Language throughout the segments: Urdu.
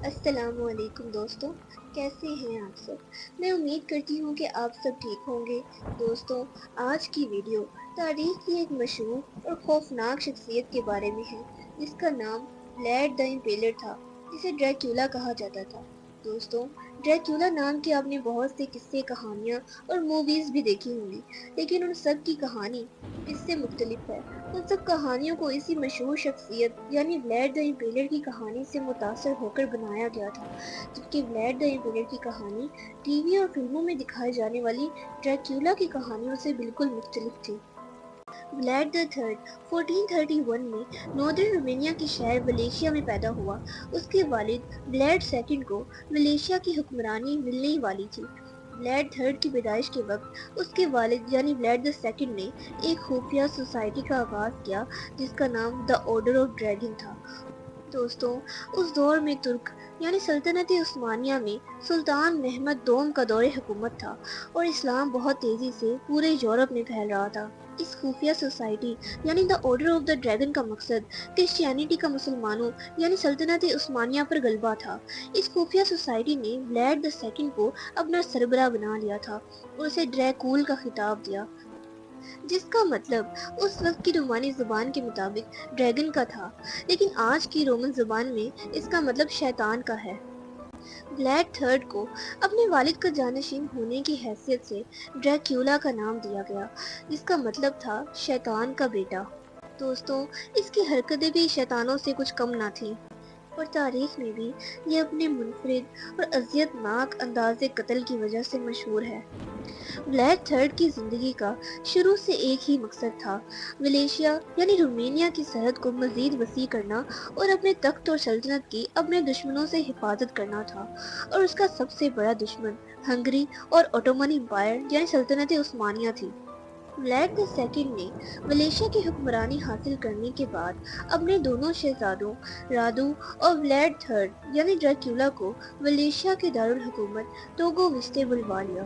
السلام علیکم دوستوں، کیسے ہیں آپ سب؟ میں امید کرتی ہوں کہ آپ سب ٹھیک ہوں گے۔ دوستوں، آج کی ویڈیو تاریخ کی ایک مشہور اور خوفناک شخصیت کے بارے میں ہے، جس کا نام ولیڈ دی امپیلر تھا، جسے ڈریکولا کہا جاتا تھا۔ دوستوں، ڈریکولا نام کے آپ نے بہت سے قصے، کہانیاں اور موویز بھی دیکھی ہوں گی، لیکن ان سب کی کہانی اس سے مختلف ہے۔ ان سب کہانیوں کو اسی مشہور شخصیت یعنی ولیڈ دی امپیلر کی کہانی سے متاثر ہو کر بنایا گیا تھا، جبکہ ولیڈ دی امپیلر کی کہانی ٹی وی اور فلموں میں دکھائی جانے والی ڈریکولا کی کہانیوں سے بالکل مختلف تھی۔ ولیڈ دی تھرڈ 1431 میں ناردرن رومینیا کے شہر ولیشیا میں پیدا ہوا۔ اس کے والد ولیڈ سیکنڈ کو ولیشیا کی حکمرانی ملنے ہی والی تھی۔ ولیڈ تھرڈ کی پیدائش کے وقت اس کے والد یعنی ولیڈ دی سیکنڈ نے ایک خفیہ سوسائٹی کا آغاز کیا، جس کا نام دی آرڈر آف ڈریگن تھا۔ دوستوں، اس دور میں ترک یعنی سلطنت عثمانیہ میں سلطان محمد دوم کا دور حکومت تھا اور اسلام بہت تیزی سے پورے یورپ میں پھیل رہا تھا۔ اس خفیہ سوسائٹی یعنی the order of the dragon کا مقصد کرسچینٹی کا مسلمانوں یعنی سلطنت عثمانیہ پر غلبہ تھا۔ اس خفیہ سوسائٹی نے ولیڈ دی سیکنڈ کو اپنا سربراہ بنا لیا تھا اور اسے ڈریکول کا خطاب دیا، جس کا مطلب اس وقت کی رومانی زبان کے مطابق ڈریگن کا تھا، لیکن آج کی رومن زبان میں اس کا مطلب شیطان کا ہے۔ ولیڈ تھرڈ کو اپنے والد کا جانشین ہونے کی حیثیت سے ڈریکولا کا نام دیا گیا، جس کا مطلب تھا شیطان کا بیٹا۔ دوستوں، اس کی حرکتیں بھی شیطانوں سے کچھ کم نہ تھیں اور تاریخ میں بھی یہ اپنے منفرد اور اذیت ناک انداز قتل کی وجہ سے مشہور ہے۔ ولیڈ تھرڈ کی زندگی کا شروع سے ایک ہی مقصد تھا، ولیشیا یعنی رومینیا کی سرحد کو مزید وسیع کرنا اور اپنے تخت اور سلطنت کی اپنے دشمنوں سے حفاظت کرنا تھا، اور اس کا سب سے بڑا دشمن ہنگری اور اوٹومن امپائر یعنی سلطنت عثمانیہ تھی۔ ولیڈ دی سیکنڈ نے ولیشیا کی حکمرانی حاصل کرنے کے بعد اپنے دونوں شہزادوں رادو اور ولیڈ تھرڈ یعنی ڈریکولا کو ولیشیا کے دارالحکومت ٹوگو وستے بلوا لیا۔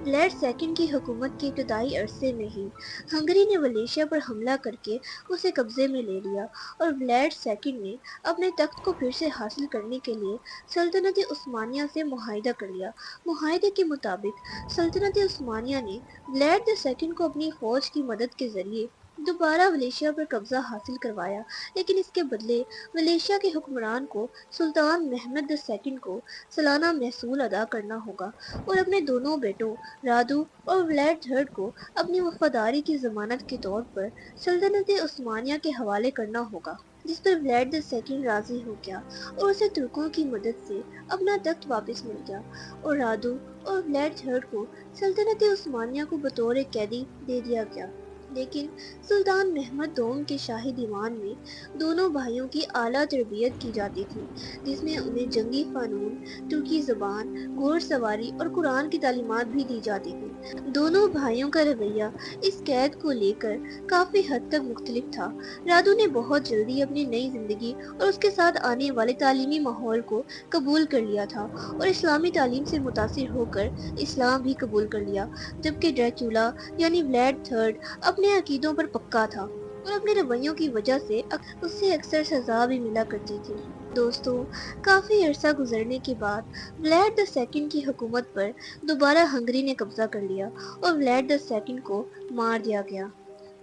ولیڈ سیکنڈ کی حکومت کے ابتدائی عرصے میں ہی ہنگری نے ولیشیا پر حملہ کر کے اسے قبضے میں لے لیا اور ولیڈ سیکنڈ نے اپنے تخت کو پھر سے حاصل کرنے کے لیے سلطنت عثمانیہ سے معاہدہ کر لیا۔ معاہدے کے مطابق سلطنت عثمانیہ نے ولیڈ دی سیکنڈ کو اپنی فوج کی مدد کے ذریعے دوبارہ ولیشیا پر قبضہ حاصل کروایا، لیکن اس کے بدلے ولیشیا کے حکمران کو سلطان محمد دی سیکنڈ کو سالانہ محصول ادا کرنا ہوگا اور اپنے دونوں بیٹوں رادو اور ولیڈ تھرڈ کو اپنی وفاداری کی ضمانت کے طور پر سلطنت عثمانیہ کے حوالے کرنا ہوگا، جس پر ولیڈ دی سیکنڈ راضی ہو گیا اور اسے ترکوں کی مدد سے اپنا تخت واپس مل گیا اور رادو اور ولیڈ تھرڈ کو سلطنت عثمانیہ کو بطور قیدی دے دیا گیا۔ لیکن سلطان محمد دوم کے شاہی دیوان میں دونوں بھائیوں کی اعلیٰ تربیت کی جاتی تھی، جس میں انہیں جنگی فنون، ترکی زبان، گھوڑ سواری اور قرآن کی تعلیمات بھی دی جاتی تھی۔ دونوں بھائیوں کا رویہ اس قید کو لے کر کافی حد تک مختلف تھا۔ رادو نے بہت جلدی اپنی نئی زندگی اور اس کے ساتھ آنے والے تعلیمی ماحول کو قبول کر لیا تھا اور اسلامی تعلیم سے متاثر ہو کر اسلام بھی قبول کر لیا، جبکہ ڈریکولا یعنی ولیڈ تھرڈ اپنے عقیدوں پر پکا تھا اور اپنے رویوں کی وجہ سے اسے اکثر سزا بھی ملا کرتی تھی۔ دوستوں، کافی عرصہ گزرنے کے بعد ولیڈ دی سیکنڈ کی حکومت پر دوبارہ ہنگری نے قبضہ کر لیا اور ولیڈ دی سیکنڈ کو مار دیا گیا۔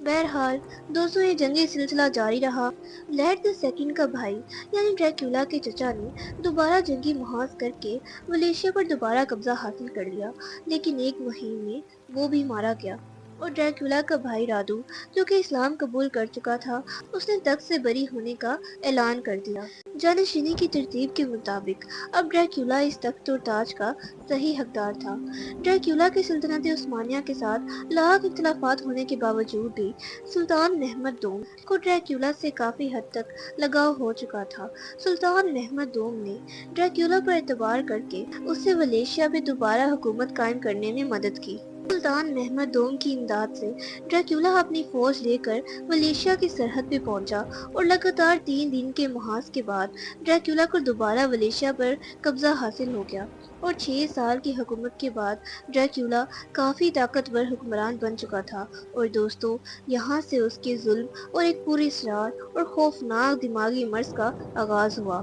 بہرحال دوستوں، یہ جنگی سلسلہ جاری رہا۔ ولیڈ دی سیکنڈ کا بھائی یعنی ڈریکولا کے چچا نے دوبارہ جنگی محاذ کر کے ولیشیا پر دوبارہ قبضہ حاصل کر لیا، لیکن ایک مہم میں وہ بھی مارا گیا اور ڈریکولا کا بھائی رادو، جو کہ اسلام قبول کر چکا تھا، اس نے تخت سے بری ہونے کا اعلان کر دیا۔ جانشینی کی ترتیب کے مطابق اب ڈریکولا اس تخت اور تاج کا صحیح حقدار تھا۔ ڈریکولا کی سلطنت عثمانیہ کے ساتھ لاحق اختلافات ہونے کے باوجود بھی سلطان محمد دوم کو ڈریکولا سے کافی حد تک لگاؤ ہو چکا تھا۔ سلطان محمد دوم نے ڈریکولا پر اعتبار کر کے اسے ولیشیا پہ دوبارہ حکومت قائم کرنے میں مدد کی۔ سلطان محمد دوم کی امداد سے ڈریکولا اپنی فوج لے کر ولیشیا کی سرحد پہ پہنچا اور لگاتار 3 دن کے محاذ کے بعد ڈریکولا کو دوبارہ ولیشیا پر قبضہ حاصل ہو گیا اور 6 سال کی حکومت کے بعد ڈریکولا کافی طاقتور حکمران بن چکا تھا۔ اور دوستوں، یہاں سے اس کے ظلم اور ایک پوری اسرار اور خوفناک دماغی مرض کا آغاز ہوا۔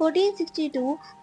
1462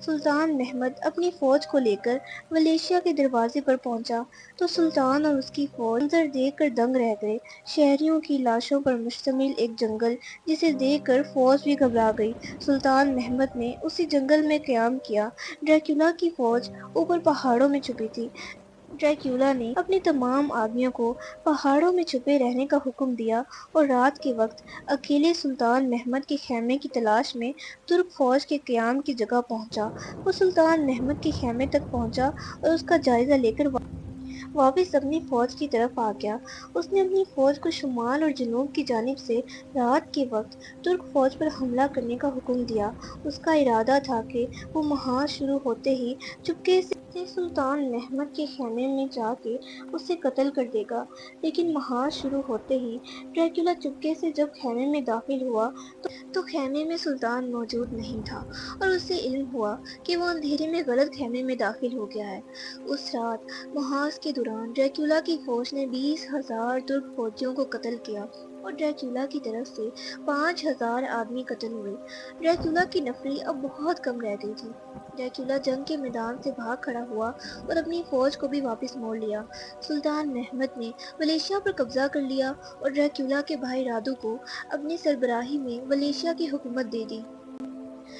سلطان محمد اپنی فوج کو لے کر ملیشیا کے دروازے پر پہنچا تو سلطان اور اس کی فوج منظر دیکھ کر دنگ رہ گئے۔ شہریوں کی لاشوں پر مشتمل ایک جنگل جسے دیکھ کر فوج بھی گھبرا گئی۔ سلطان محمد نے اسی جنگل میں قیام کیا۔ ڈریکولا کی فوج اوپر پہاڑوں میں چھپی تھی۔ ڈریکولا نے اپنے تمام آدمیوں کو پہاڑوں میں چھپے رہنے کا حکم دیا اور رات کے وقت اکیلے سلطان محمد کے خیمے کی تلاش میں ترک فوج کے قیام کی جگہ پہنچا۔ وہ سلطان محمد کے خیمے تک پہنچا اور اس کا جائزہ لے کر واپس اپنی فوج کی طرف آ گیا۔ اس نے اپنی فوج کو شمال اور جنوب کی جانب سے رات کے وقت ترک فوج پر حملہ کرنے کا حکم دیا۔ اس کا ارادہ تھا کہ وہ محاذ شروع ہوتے ہی چپکے سے سلطان محمد کے خیمے میں جا کے اسے قتل کر دے گا، لیکن محاذ شروع ہوتے ہی ڈریکولا چپکے سے جب خیمے میں داخل ہوا تو خیمے میں سلطان موجود نہیں تھا اور اسے علم ہوا کہ وہ اندھیرے میں غلط خیمے میں داخل ہو گیا ہے۔ اس رات محاذ کے دوران ڈریکولا کی فوج نے 20,000 ترک فوجیوں کو قتل کیا اور ڈریکولا کی طرف سے 5,000 آدمی قتل ہوئے۔ ڈریکولا کی نفری اب بہت کم رہ گئی تھی۔ ڈریکولا جنگ کے میدان سے بھاگ کھڑا ہوا اور اپنی فوج کو بھی واپس موڑ لیا۔ سلطان محمد نے ملیشیا پر قبضہ کر لیا اور ڈریکولا کے بھائی رادو کو اپنی سربراہی میں ملیشیا کی حکومت دے دی۔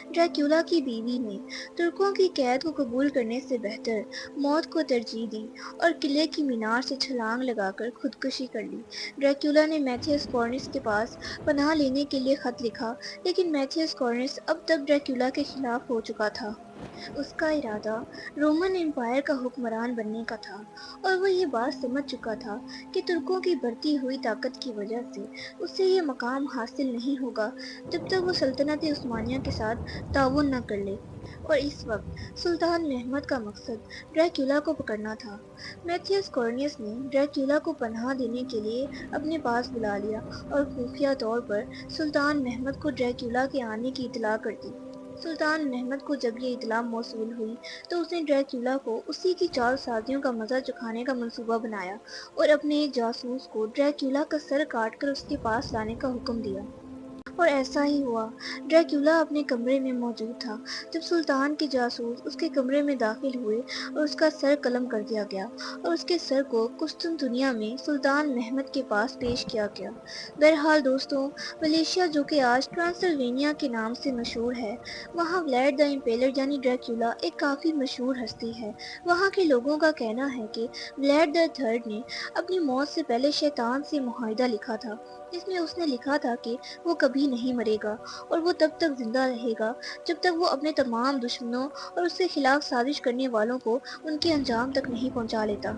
ڈریکولا کی بیوی نے ترکوں کی قید کو قبول کرنے سے بہتر موت کو ترجیح دی اور قلعے کی مینار سے چھلانگ لگا کر خودکشی کر لی۔ ڈریکولا نے میتھیوس کورنس کے پاس پناہ لینے کے لیے خط لکھا، لیکن میتھیوس کورنس اب تک ڈریکولا کے خلاف ہو چکا تھا۔ اس کا ارادہ رومن امپائر کا حکمران بننے کا تھا اور وہ یہ بات سمجھ چکا تھا کہ ترکوں کی بڑھتی ہوئی طاقت کی وجہ سے اسے یہ مقام حاصل نہیں ہوگا جب تک وہ سلطنت عثمانیہ کے ساتھ تعاون نہ کر لے، اور اس وقت سلطان محمد کا مقصد ڈریکولا کو پکڑنا تھا۔ میتھیوس کورنس نے ڈریکولا کو پناہ دینے کے لیے اپنے پاس بلا لیا اور خفیہ طور پر سلطان محمد کو ڈریکولا کے آنے کی اطلاع کر دی۔ سلطان محمد کو جب یہ اطلاع موصول ہوئی تو اس نے ڈریکولا کو اسی کی چال سازیوں کا مزہ چکھانے کا منصوبہ بنایا اور اپنے ایک جاسوس کو ڈریکولا کا سر کاٹ کر اس کے پاس لانے کا حکم دیا۔ اور ایسا ہی ہوا۔ ڈریکولا اپنے کمرے میں موجود تھا جب سلطان کے جاسوس اس کے کمرے میں داخل ہوئے اور اس کا سر قلم کر دیا گیا اور اس کے سر کو قسطنطنیہ میں سلطان محمد کے پاس پیش کیا گیا۔ بہرحال دوستوں، ملیشیا جو کہ آج ٹرانسلوینیا کے نام سے مشہور ہے، وہاں ولیڈ دا امپیلر یعنی ڈریکولا ایک کافی مشہور ہستی ہے۔ وہاں کے لوگوں کا کہنا ہے کہ ولیڈ دا تھرڈ نے اپنی موت سے پہلے شیطان سے معاہدہ لکھا تھا، جس میں اس نے لکھا تھا کہ وہ کبھی نہیں مرے گا اور وہ تب تک زندہ رہے گا جب تک وہ اپنے تمام دشمنوں اور اس کے خلاف سازش کرنے والوں کو ان کے انجام تک نہیں پہنچا لیتا۔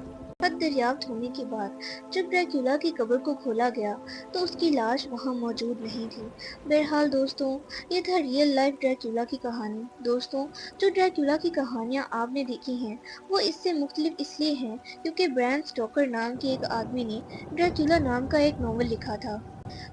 حق دریافت ہونے کے بعد جب ڈریکولا کی قبر کو کھولا گیا تو اس کی لاش وہاں موجود نہیں تھی۔ بہرحال دوستوں، یہ تھا ریئل لائف ڈریکولا کی کہانی۔ دوستوں، جو ڈریکولا کی کہانیاں آپ نے دیکھی ہیں وہ اس سے مختلف اس لیے ہیں کیونکہ بریم سٹوکر نام کے ایک آدمی نے ڈریکولا نام کا ایک ناول لکھا تھا،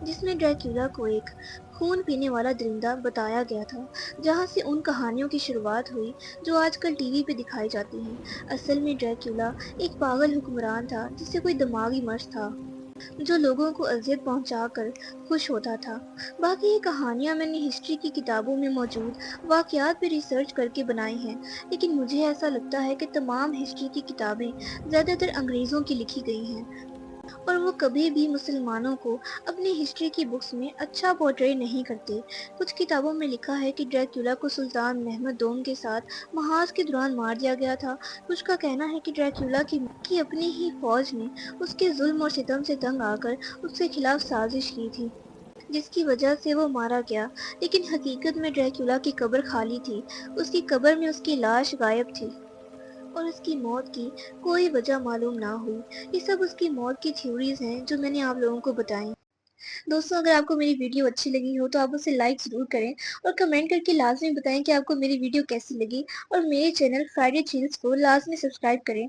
جس میں ڈریکولا کو ایک خون پینے والا درندہ بتایا گیا تھا، جہاں سے ان کہانیوں کی شروعات ہوئی جو آج کل ٹی وی پہ دکھائی جاتی ہیں۔ اصل میں ڈریکولا ایک پاگل حکمران تھا جس سے کوئی دماغی مرض تھا، جو لوگوں کو اذیت پہنچا کر خوش ہوتا تھا۔ باقی یہ کہانیاں میں نے ہسٹری کی کتابوں میں موجود واقعات پہ ریسرچ کر کے بنائی ہیں، لیکن مجھے ایسا لگتا ہے کہ تمام ہسٹری کی کتابیں زیادہ تر انگریزوں کی لکھی گئی ہیں اور وہ کبھی بھی مسلمانوں کو اپنی ہسٹری کی بکس میں اچھا پورٹری نہیں کرتے۔ کچھ کتابوں میں لکھا ہے کہ ڈریکولا کو سلطان محمد دوم کے ساتھ محاذ کے دوران مار دیا گیا تھا۔ کچھ کا کہنا ہے کہ ڈریکولا کی اپنی ہی فوج نے اس کے ظلم اور ستم سے تنگ آ کر اس کے خلاف سازش کی تھی، جس کی وجہ سے وہ مارا گیا، لیکن حقیقت میں ڈریکولا کی قبر خالی تھی۔ اس کی قبر میں اس کی لاش غائب تھی اور اس کی موت کی کوئی وجہ معلوم نہ ہوئی۔ یہ سب اس کی موت کی تھیوریز ہیں جو میں نے آپ لوگوں کو بتائیں۔ دوستوں، اگر آپ کو میری ویڈیو اچھی لگی ہو تو آپ اسے لائک ضرور کریں اور کمنٹ کر کے لازمی بتائیں کہ آپ کو میری ویڈیو کیسی لگی، اور میرے چینل فرائیڈے چیلز کو لازمی سبسکرائب کریں